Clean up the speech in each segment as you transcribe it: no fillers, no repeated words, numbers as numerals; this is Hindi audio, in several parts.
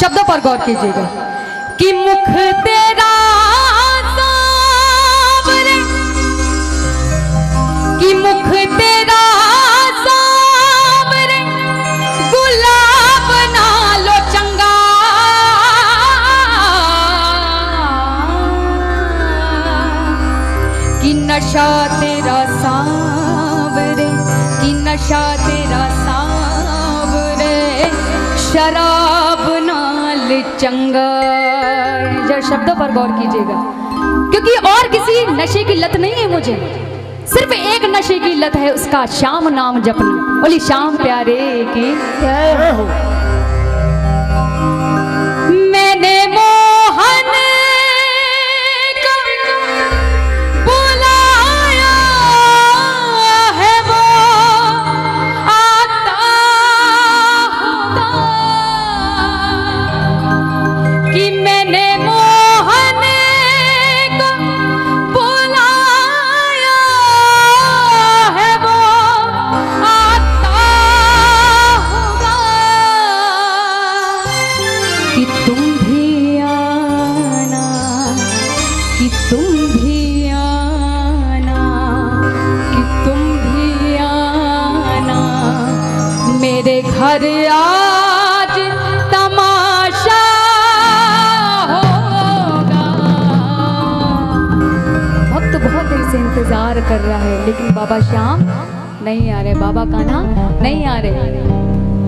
शब्दों पर गौर कीजिएगा कि मुख तेरा सांवरे, कि मुख तेरा सांवरे, गुलाब नालो चंगा, कि नशा तेरा सांवरे, कि नशा तेरा सांवरे, शराब नाल चंगा। जरा शब्दों पर गौर कीजिएगा, क्योंकि और किसी नशे की लत नहीं है मुझे, सिर्फ एक नशे की लत है, उसका श्याम नाम जपना। बोली श्याम प्यारे की जय हो। मैंने मोहन को बुलाया है, वो आता होगा, कि मैंने मोहन को बुलाया है, वो आता होगा, कि तुम भी आना, कि तुम भी आना, कि तुम भी आना मेरे घर आज तमाशा होगा। भक्त बहुत देर से इंतजार कर रहा है, लेकिन बाबा श्याम नहीं आ रहे, बाबा कान्हा नहीं आ रहे।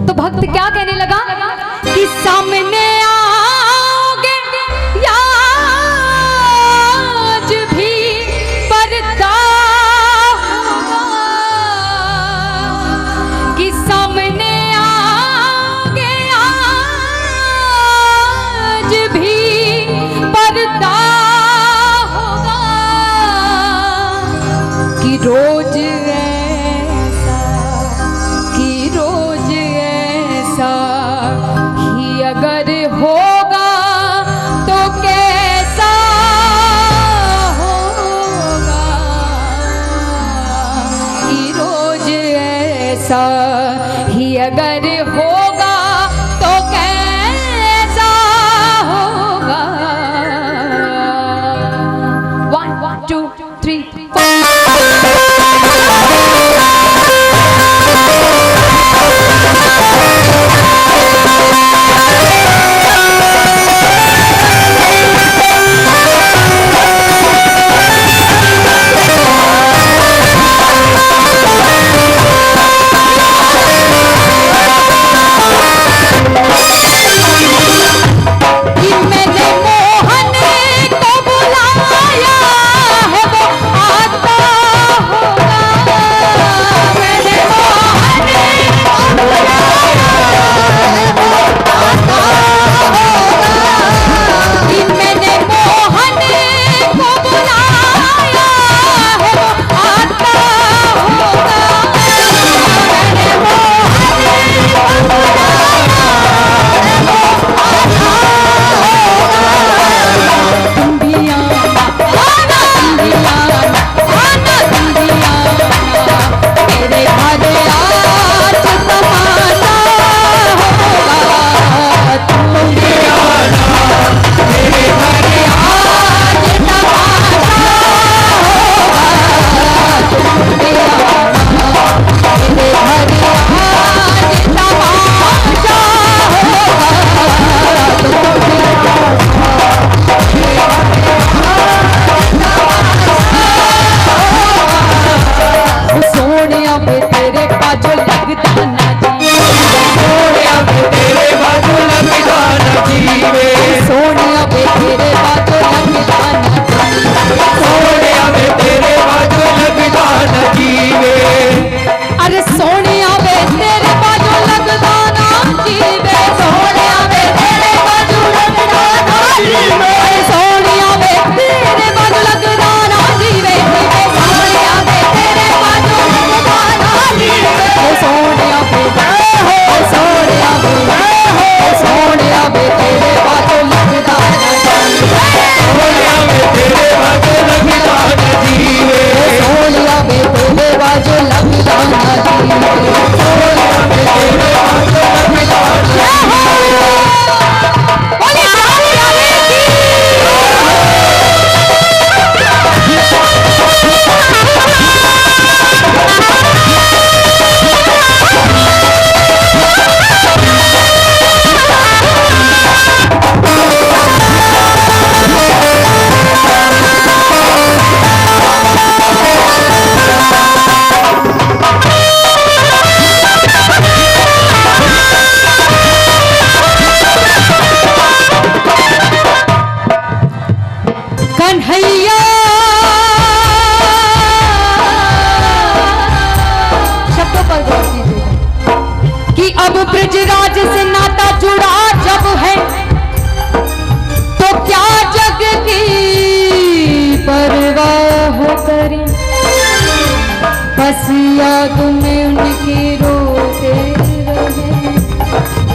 तो भक्त क्या कहने लगा कि सामने आओगे या आज भी पर्दा होगा, कि सामने आओगे आज भी पर्दा होगा, कि रोज ऐसा, कि रोज ऐसा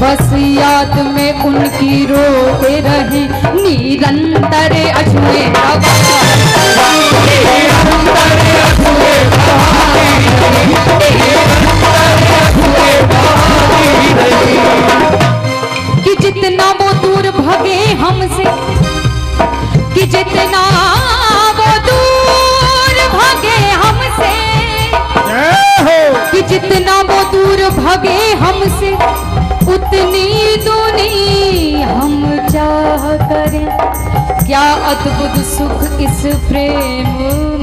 बस याद में उनकी रोते रहे निरंतर अश्रुए कि जितना वो दूर भगे हमसे, कि जितना वो दूर भगे हमसे, कि जितना वो दूर भगे हमसे उतनी दूनी हम चाह करें। क्या अद्भुत सुख इस प्रेम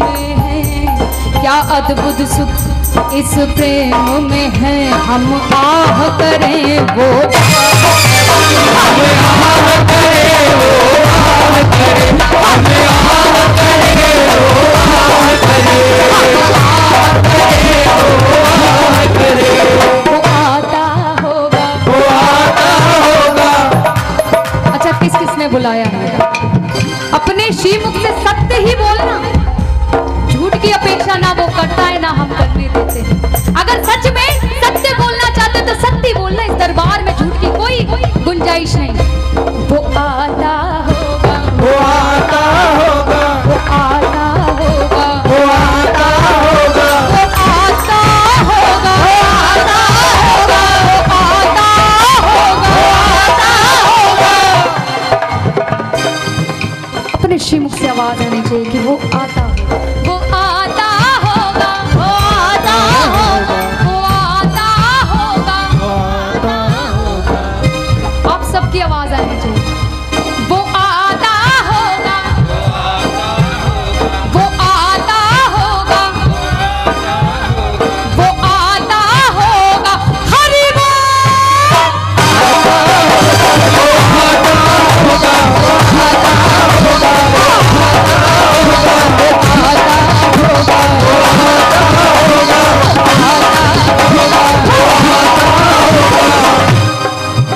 में है, क्या अद्भुत सुख इस प्रेम में है। हम आह करें वो बुलाया है। अपने श्रीमुख से सत्य ही बोलना, झूठ की अपेक्षा ना वो करता है ना हम करने देते हैं। अगर सच में सत्य बोलना चाहते तो सत्य बोलना, इस दरबार में झूठ की कोई गुंजाइश नहीं। वो आता होगा, वो आता होगा, वो आता होगा, वो आता होगा, वो आता होगा, वो आता होगा, वो आता होगा, आता होगा। अपने श्रीमुख से आवाज आनी चाहिए कि वो आता होगा, वो आता होगा, वो आता होगा, वो आता होगा, वो आता होगा। आप सबकी आवाज आनी चाहिए। वो आता होगा, वो आता होगा, वो आता होगा। हरि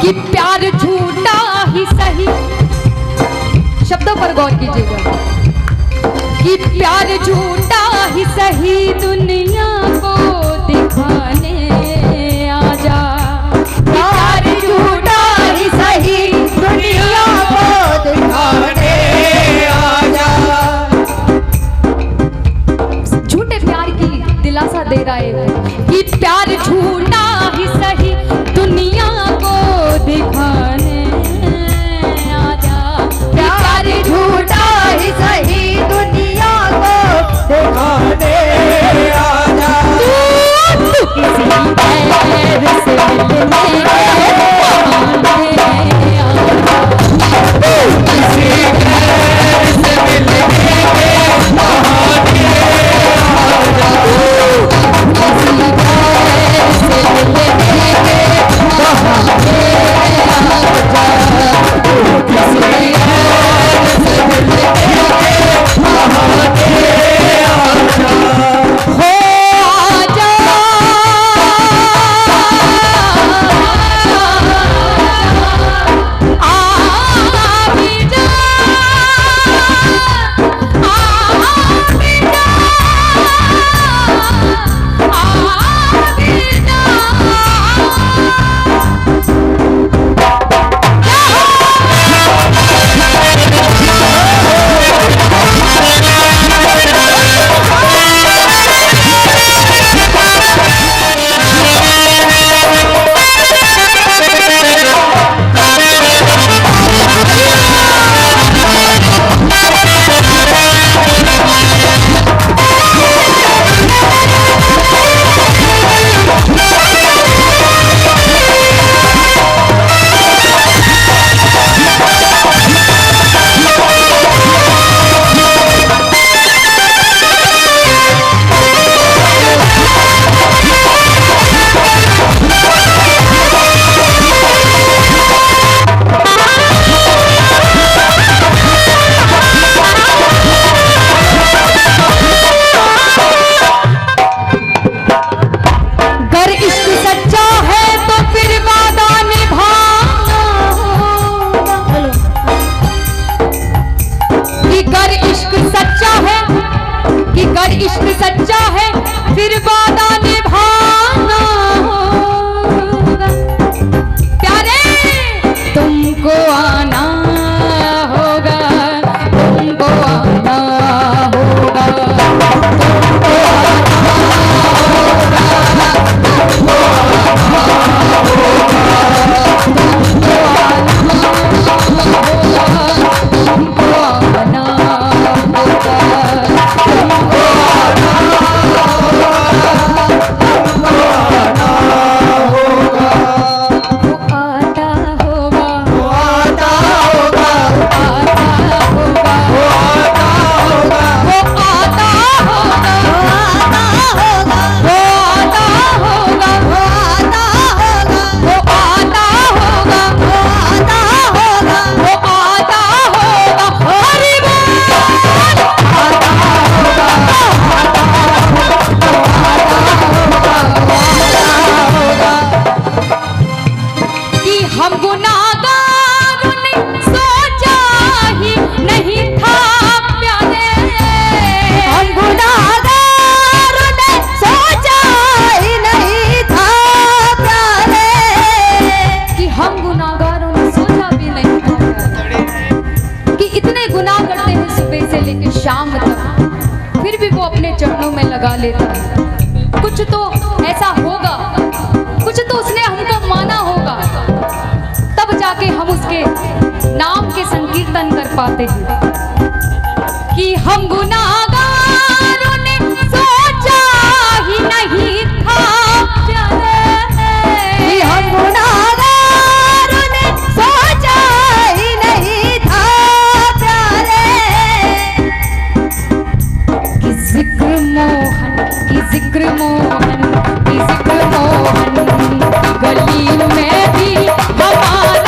कि प्यार झूठा ही सही, शब्दों पर गौर कीजिएगा, कि प्यार झूठा ही सही दुनिया को दिखाने आजा। प्यार झूठा ही सही दुनिया को दिखाने आजा। झूठे प्यार की दिलासा दे रहा है कि प्यार झूठा ही सही दुनिया को दिखाने आजा। प्यार झूठा ही सही दुनिया को दिखाने आजा। तू किसी पैर से मिलने हम गुनाहगारों ने सोचा ही नहीं था प्यारे, हम गुनाहगारों ने सोचा ही नहीं था प्यारे, कि हम गुनाहगारों ने सोचा भी नहीं था प्यारे, कि इतने गुनाह करते हैं सुबह से लेकर शाम तक, फिर भी वो अपने चरणों में लगा लेता है। कुछ तो ऐसा होगा, कुछ तो उसने हमको माना होगा, तब जाके हम उसके नाम के संकीर्तन कर पाते हैं। कि हम गुनाहगारों ने सोचा ही नहीं था प्यारे, कि हम गुनाहगारों ने सोचा ही नहीं था प्यारे, कि जिक्र मोहन, कि जिक्र मोहन, कि जिक्र मोहन, गली में भी हमारा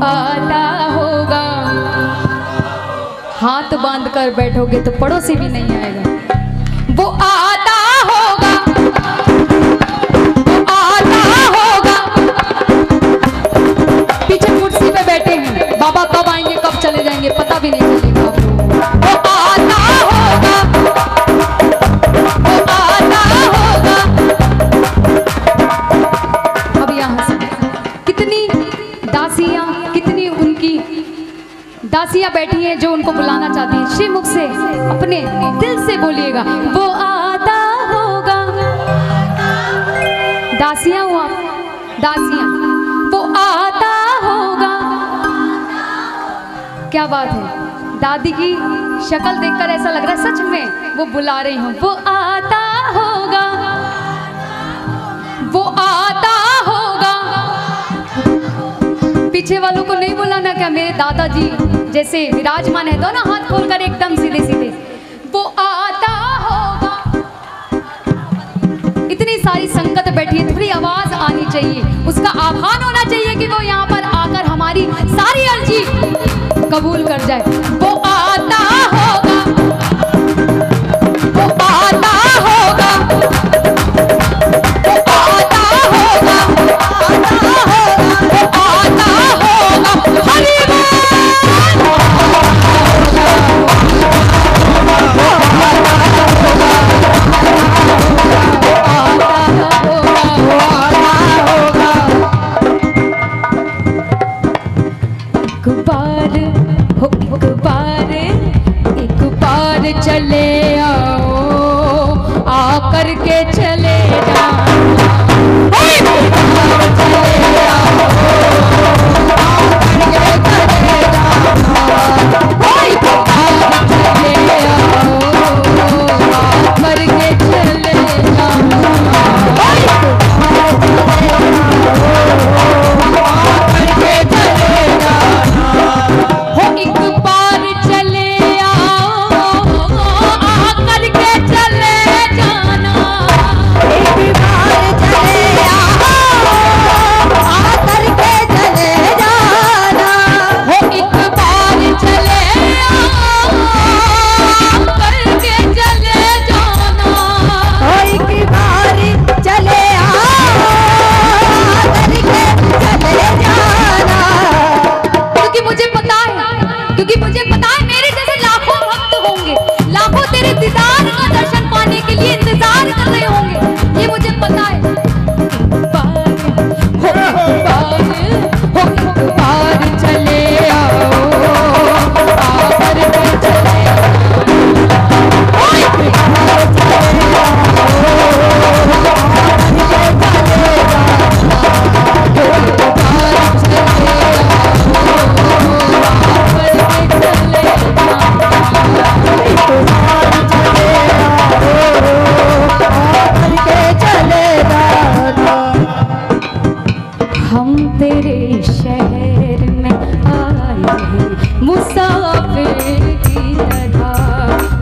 आता होगा। हाथ बांध कर बैठोगे तो पड़ोसी भी नहीं आएगा। वो आता होगा, वो आता होगा। पीछे कुर्सी पे बैठे हैं, बाबा कब आएंगे कब चले जाएंगे पता भी नहीं चलेगा। वो आता होगा, वो आता होगा। अब यहाँ से कितनी दासियां, कितनी उनकी दासियां बैठी हैं जो उनको बुलाना चाहती हैं। श्रीमुख से अपने दिल से बोलिएगा, वो आता होगा। दासियां हुआ, दासियां, वो आता होगा। क्या बात है, दादी की शक्ल देखकर ऐसा लग रहा है सच में वो बुला रही हूँ। वो आता होगा, वो आता होगा। पीछे वालों को नहीं बुलाना क्या, मेरे दादाजी जैसे विराजमान है, दो ना हाथ खोलकर एकदम सीधे सीधे। वो आता होगा। इतनी सारी संगत बैठी है, थोड़ी आवाज आनी चाहिए, उसका आह्वान होना चाहिए कि वो यहाँ पर आकर हमारी सारी अर्जी कबूल कर जाए। वो आता होगा, वो आता होगा, वो आता होगा, वो आता होगा। हरि बार हो हम तेरे शहर में आए हैं मुसाफिर की तरह।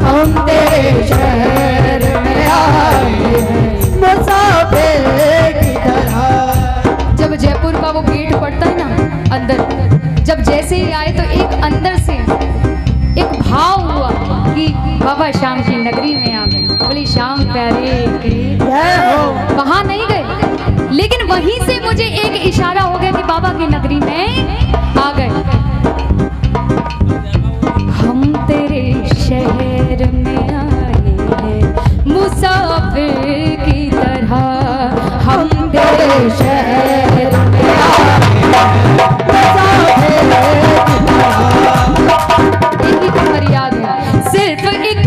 हम तेरे शहर में आए हैं मुसाफिर की तरह। जब जयपुर का वो गेट पड़ता है ना अंदर, जब जैसे ही आए तो एक अंदर से एक भाव हुआ कि बाबा श्याम की नगरी में आ गए। बोली श्याम प्यारे की जय हो। वहां नहीं गए, लेकिन वहीं से मुझे एक इशारा हो गया कि बाबा की नगरी में आ गए। हम तेरे शहर में आए हैं मुसाफिर की तरह। हम तेरे शहर में आए हैं मुसाफिर की तरह। एक ही खबर याद है, सिर्फ एक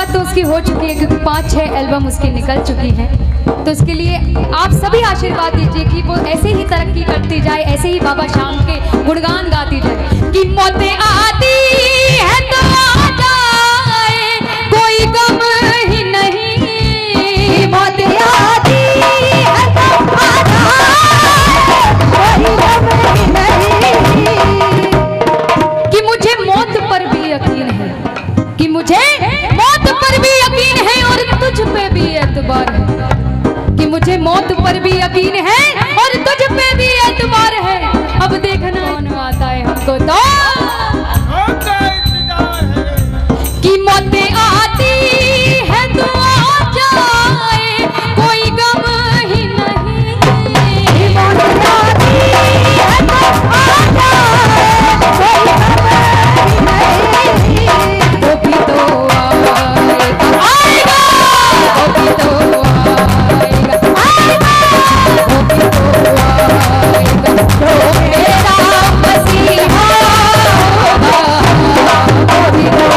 तो उसकी हो चुकी है क्योंकि 5-6 एल्बम उसकी निकल चुकी हैं। तो उसके लिए आप सभी आशीर्वाद दीजिए कि वो ऐसे ही तरक्की करती जाए, ऐसे ही बाबा श्याम के गुणगान गाती जाए। कि मौतें आती है तो आ जाए, कोई गम ही नहीं। मौतें आती है तो आ जाए, कोई गम ही नहीं। कि मुझे मौत पर भी यकीन है, कि मुझे मौत पर भी यकीन है और तुझ पे भी एतबार है। कि मुझे मौत पर भी यकीन है और तुझ पे भी एतबार है। अब देखना कौन आता है हमको तो कि मौतें आती है तो आ जाए, कोई गम ही नहीं। मौतें आती है तो आ जाए, कोई गम ही नहीं। वो भी तो आएगा, वो भी तो आएगा, वो भी तो आएगा, जो मेरा मसीहा होगा। वो भी तो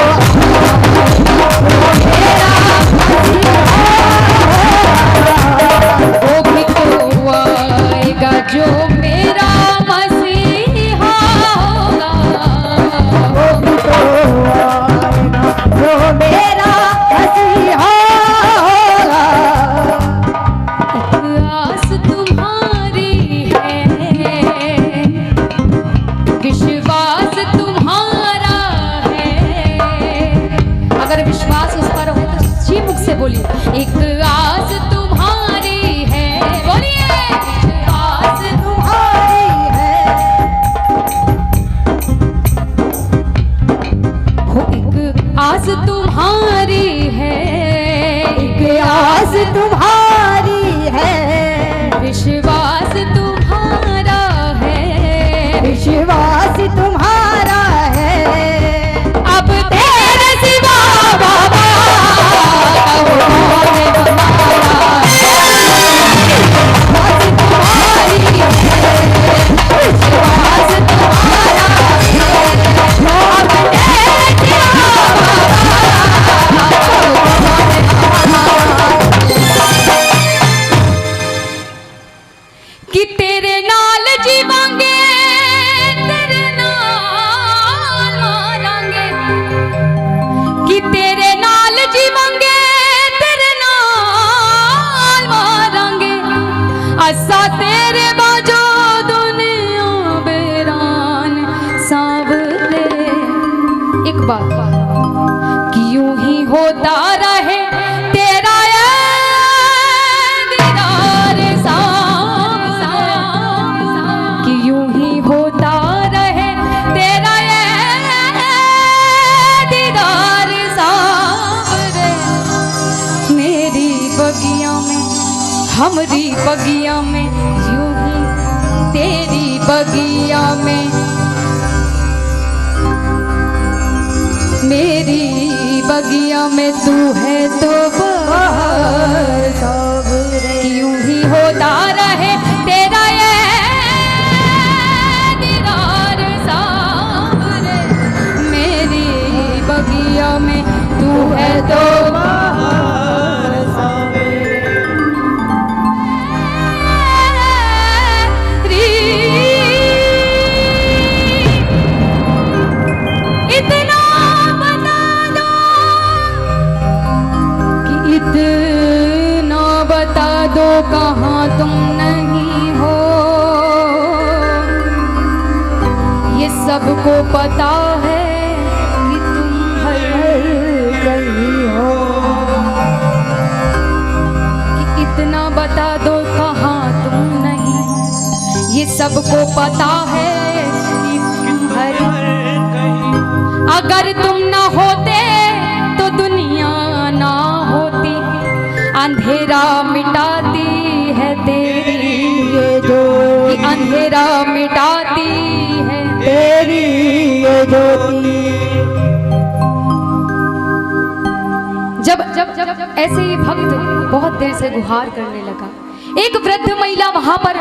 असा तेरे बाजो दुनिया बेरान सांवरे। एक बात कि यूं ही होता रहे तेरा ये दीदार सांवरे, कि यूं ही होता रहे तेरा ये दीदार सांवरे। मेरी बगिया में हमारी बगिया में यूं ही तेरी बगिया में, मेरी बगिया में तू है तो बहार सांवरे। यूं ही होता रहे तेरा ये दीदार सांवरे। मेरी बगिया में तू है तो बहार सांवरे। इतना बता दो कि इतना बता दो कहाँ तुम नहीं हो, ये सबको पता है कि तुम हर कहीं हो। कि इतना बता दो कहाँ तुम नहीं, ये सबको पता है कि तुम हर कहीं। अगर तुम ना होते तो दुनिया ना होती, अंधेरा मिटाती है तेरी ये ज्योति, अंधेरा मिटाती है तेरी ये ज्योति। जब जब जब ऐसे ही भक्त बहुत देर से गुहार करने लगा, एक वृद्ध महिला वहां पर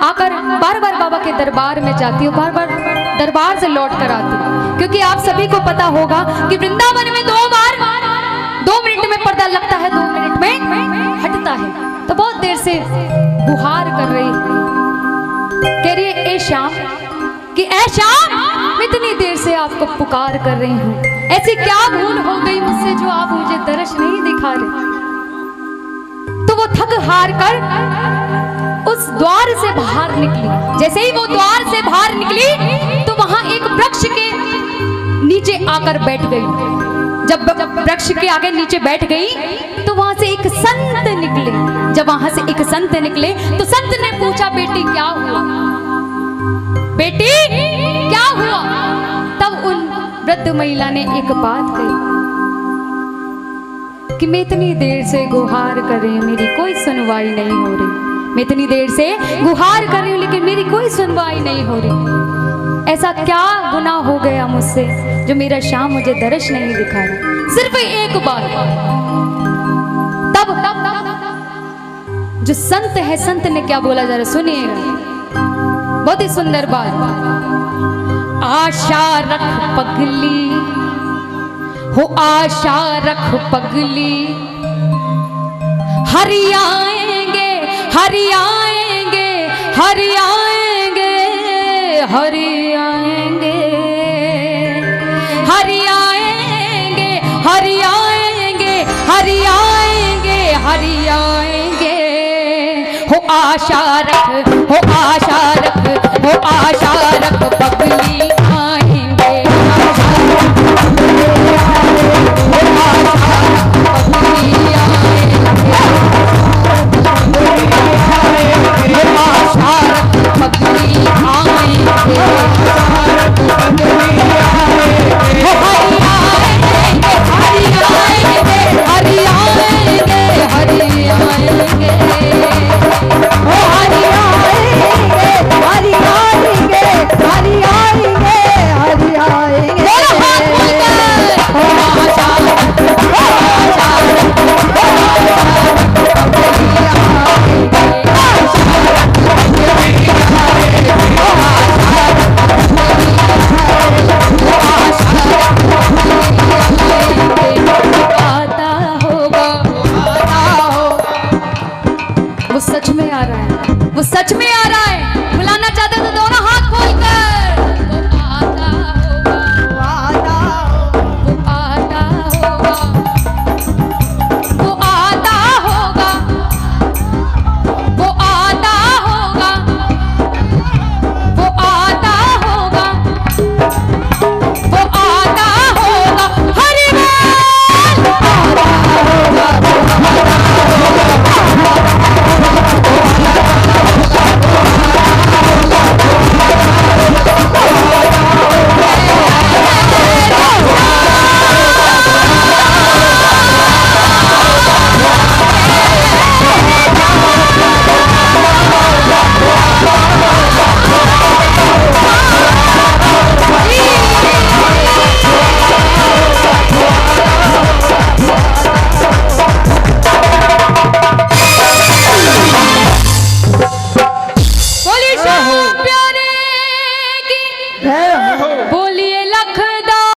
आकर बार बार बाबा के दरबार में जाती है, बार बार दरबार से लौट कर आती, क्योंकि आप सभी को पता होगा कि वृंदावन में 2 बार 2 मिनट में पर्दा लगता है, 2 मिनट में हटता है। तो बहुत देर से गुहार कर रही, कह रही है ए श्याम, कि ए श्याम मैं इतनी देर से आपको पुकार कर रही हूँ, ऐसी क्या भूल हो गई मुझसे जो आप मुझे दर्श नहीं दिखा रहे। तो वो थक हार कर उस द्वार से बाहर निकली। जैसे ही वो द्वार से बाहर निकली तो वहां एक वृक्ष के नीचे आकर बैठ गई। जब वृक्ष के आगे नीचे बैठ गई तो वहां से एक संत निकले। जब वहां से एक संत निकले तो संत ने पूछा, बेटी क्या हुआ, बेटी क्या हुआ। तब उन वृद्ध महिला ने एक बात कही कि मैं इतनी देर से गुहार कर रही हूँ, मेरी कोई सुनवाई नहीं हो रही। मैं इतनी देर से गुहार कर रही हूँ लेकिन मेरी कोई सुनवाई नहीं हो रही। ऐसा क्या गुनाह हो गया मुझसे जो मेरा श्याम मुझे दर्श नहीं दिखा रहा। सिर्फ एक बार। तब जो संत है, संत ने क्या बोला जरा सुनिएगा, बहुत ही सुंदर बात। आशा रख पगली हो, आशा रख पगली, हरि आएंगे हरि आएंगे हरि आएंगे हरि आएंगे हरि आएंगे हरि आएंगे हरि आएंगे हरि आएंगे। हो आशा रख, हो आशा रख, हो आशा रख पगली आएंगे। वो सच में आ रहा है, वो सच में आ रहा है। बुलाना चाहते तो दोनों